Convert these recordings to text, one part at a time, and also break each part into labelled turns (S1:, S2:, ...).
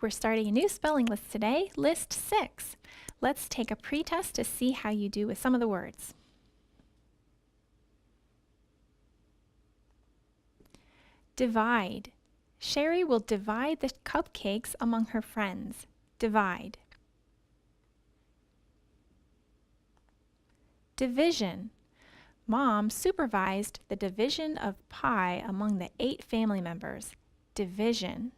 S1: We're starting a new spelling list today, list 6. Let's take a pretest to see how you do with some of the words. Divide. Sherry will divide the cupcakes among her friends. Divide. Division. Mom supervised the division of pie among the 8 family members. Division.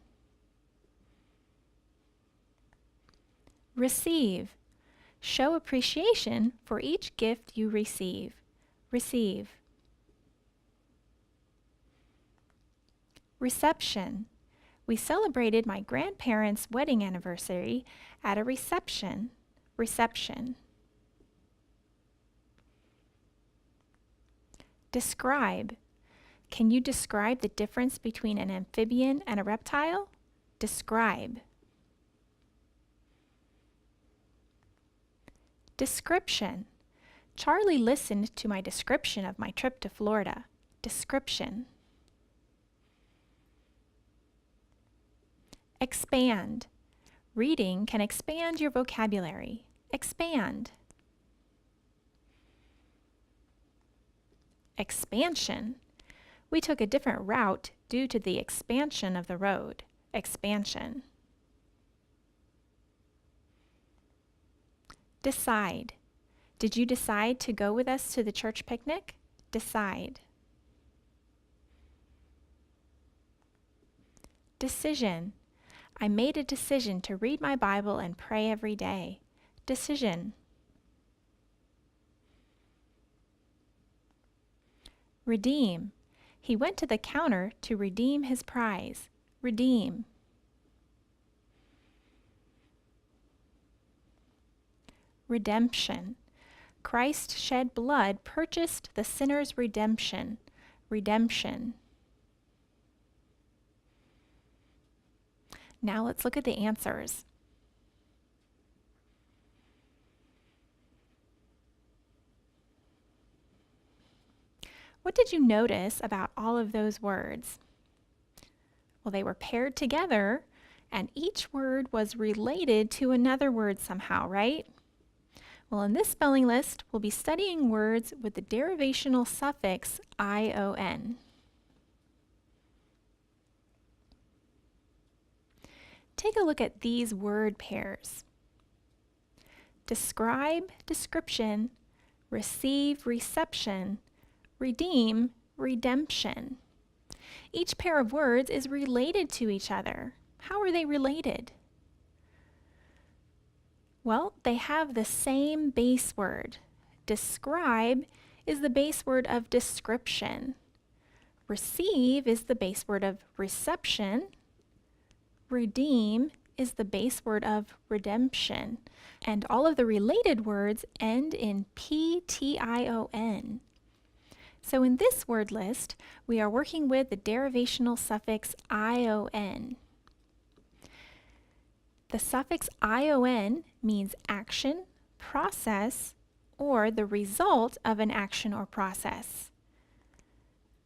S1: Receive. Show appreciation for each gift you receive. Receive. Reception. We celebrated my grandparents' wedding anniversary at a reception. Reception. Describe. Can you describe the difference between an amphibian and a reptile? Describe. Description. Charlie listened to my description of my trip to Florida. Description. Expand. Reading can expand your vocabulary. Expand. Expansion. We took a different route due to the expansion of the road. Expansion. Decide. Did you decide to go with us to the church picnic? Decide. Decision. I made a decision to read my Bible and pray every day. Decision. Redeem. He went to the counter to redeem his prize. Redeem. Redemption. Christ shed blood purchased the sinner's redemption. Redemption. Now let's look at the answers. What did you notice about all of those words? Well, they were paired together, and each word was related to another word somehow, right? Well, in this spelling list, we'll be studying words with the derivational suffix ion. Take a look at these word pairs. Describe, description, receive, reception, redeem, redemption. Each pair of words is related to each other. How are they related? Well, they have the same base word. Describe is the base word of description. Receive is the base word of reception. Redeem is the base word of redemption. And all of the related words end in ption. So in this word list, we are working with the derivational suffix ion. The suffix ion means action, process, or the result of an action or process.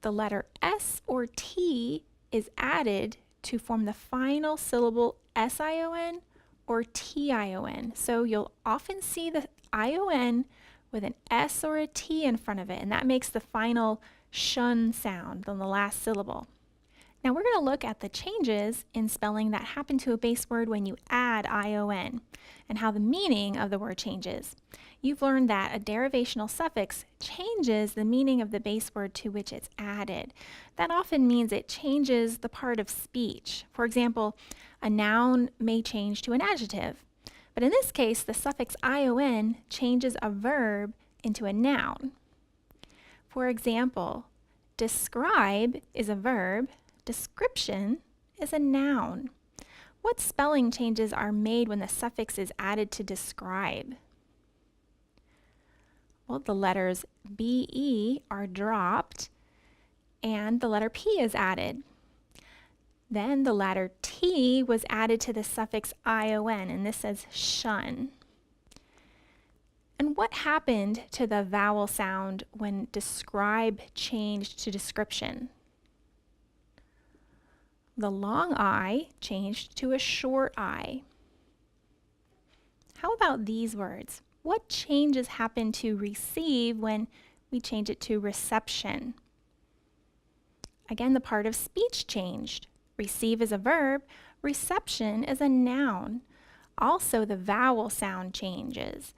S1: The letter S or T is added to form the final syllable sion or tion. So you'll often see the ion with an S or a T in front of it, and that makes the final shun sound on the last syllable. Now we're going to look at the changes in spelling that happen to a base word when you add ion and how the meaning of the word changes. You've learned that a derivational suffix changes the meaning of the base word to which it's added. That often means it changes the part of speech. For example, a noun may change to an adjective, but in this case, the suffix ion changes a verb into a noun. For example, describe is a verb. Description is a noun. What spelling changes are made when the suffix is added to describe? Well, the letters BE are dropped and the letter P is added. Then the letter T was added to the suffix ion, and this says shun. And what happened to the vowel sound when describe changed to description? The long I changed to a short I. How about these words? What changes happen to receive when we change it to reception? Again, the part of speech changed. Receive is a verb, reception is a noun. Also, the vowel sound changes.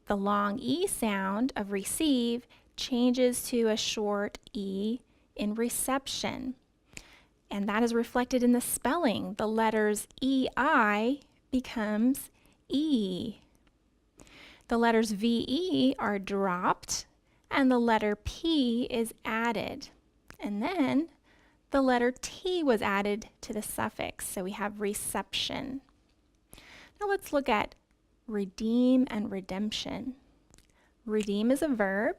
S1: The long E sound of receive changes to a short E in reception. And that is reflected in the spelling. The letters EI becomes E. The letters VE are dropped and the letter P is added. And then the letter T was added to the suffix, so we have reception. Now let's look at redeem and redemption. Redeem is a verb,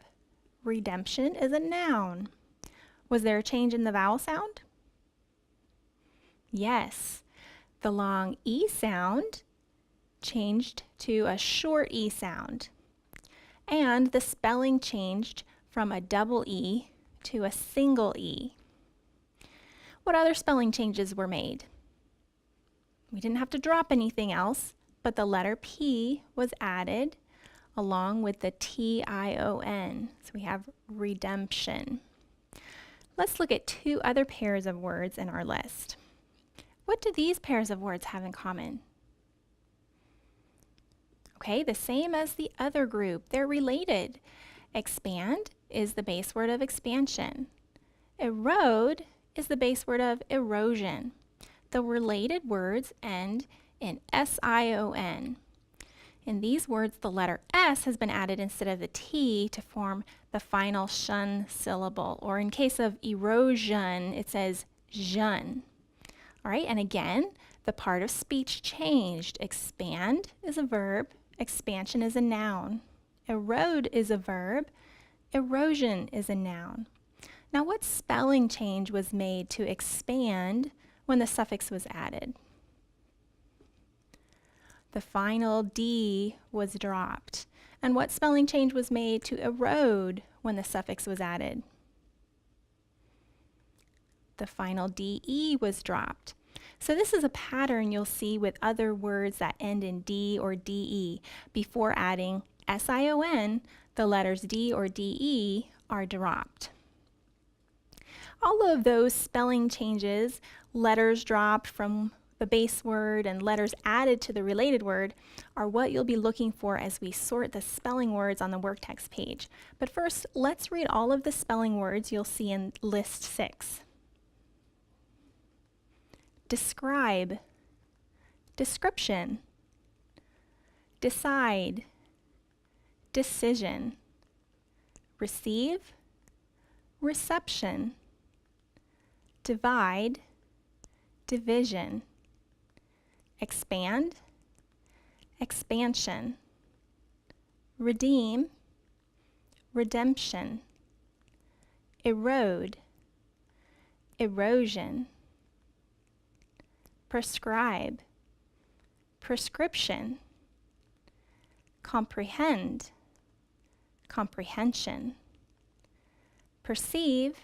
S1: redemption is a noun. Was there a change in the vowel sound? Yes, the long E sound changed to a short E sound. And the spelling changed from a double E to a single E. What other spelling changes were made? We didn't have to drop anything else, but the letter P was added along with the T-I-O-N. So we have redemption. Let's look at two other pairs of words in our list. What do these pairs of words have in common? Okay, the same as the other group. They're related. Expand is the base word of expansion. Erode is the base word of erosion. The related words end in S-I-O-N. In these words, the letter S has been added instead of the T to form the final shun syllable. Or in case of erosion, it says jeune. All right, and again, the part of speech changed. Expand is a verb, expansion is a noun. Erode is a verb, erosion is a noun. Now, what spelling change was made to expand when the suffix was added? The final D was dropped. And what spelling change was made to erode when the suffix was added? The final DE was dropped. So this is a pattern you'll see with other words that end in D or DE. Before adding SION, the letters D or DE are dropped. All of those spelling changes, letters dropped from the base word and letters added to the related word, are what you'll be looking for as we sort the spelling words on the worktext page. But first, let's read all of the spelling words you'll see in list 6. Describe, description, decide, decision, receive, reception, divide, division, expand, expansion, redeem, redemption, erode, erosion, prescribe, prescription, comprehend, comprehension, perceive,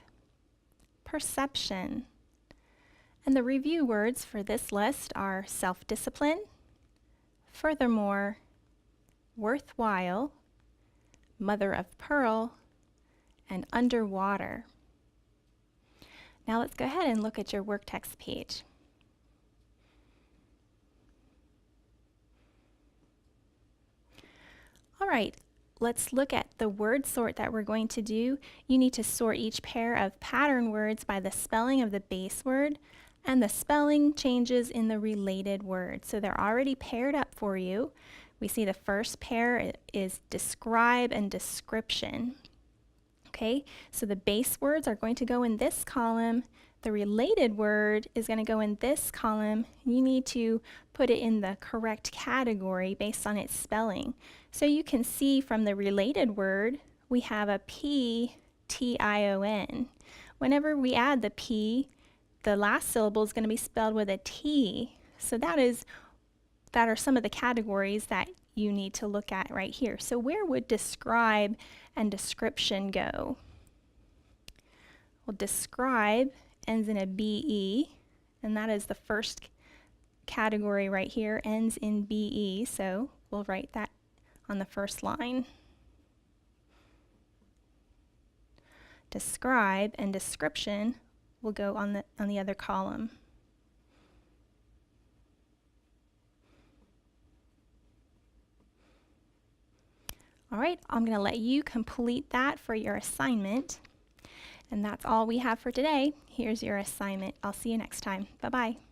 S1: perception. And the review words for this list are self-discipline, furthermore, worthwhile, mother of pearl, and underwater. Now let's go ahead and look at your worktext page. All right, let's look at the word sort that we're going to do. You need to sort each pair of pattern words by the spelling of the base word and the spelling changes in the related word. So they're already paired up for you. We see the first pair is describe and description. Okay, so the base words are going to go in this column. The related word is going to go in this column. You need to put it in the correct category based on its spelling. So you can see from the related word, we have a P, T-I-O-N. Whenever we add the P, the last syllable is going to be spelled with a T. So that are some of the categories that you need to look at right here. So where would describe and description go? Well, describe ends in a BE, and that is the first category right here, ends in BE, so we'll write that on the first line. Describe and description will go on the other column. All right, I'm going to let you complete that for your assignment. And that's all we have for today. Here's your assignment. I'll see you next time. Bye-bye.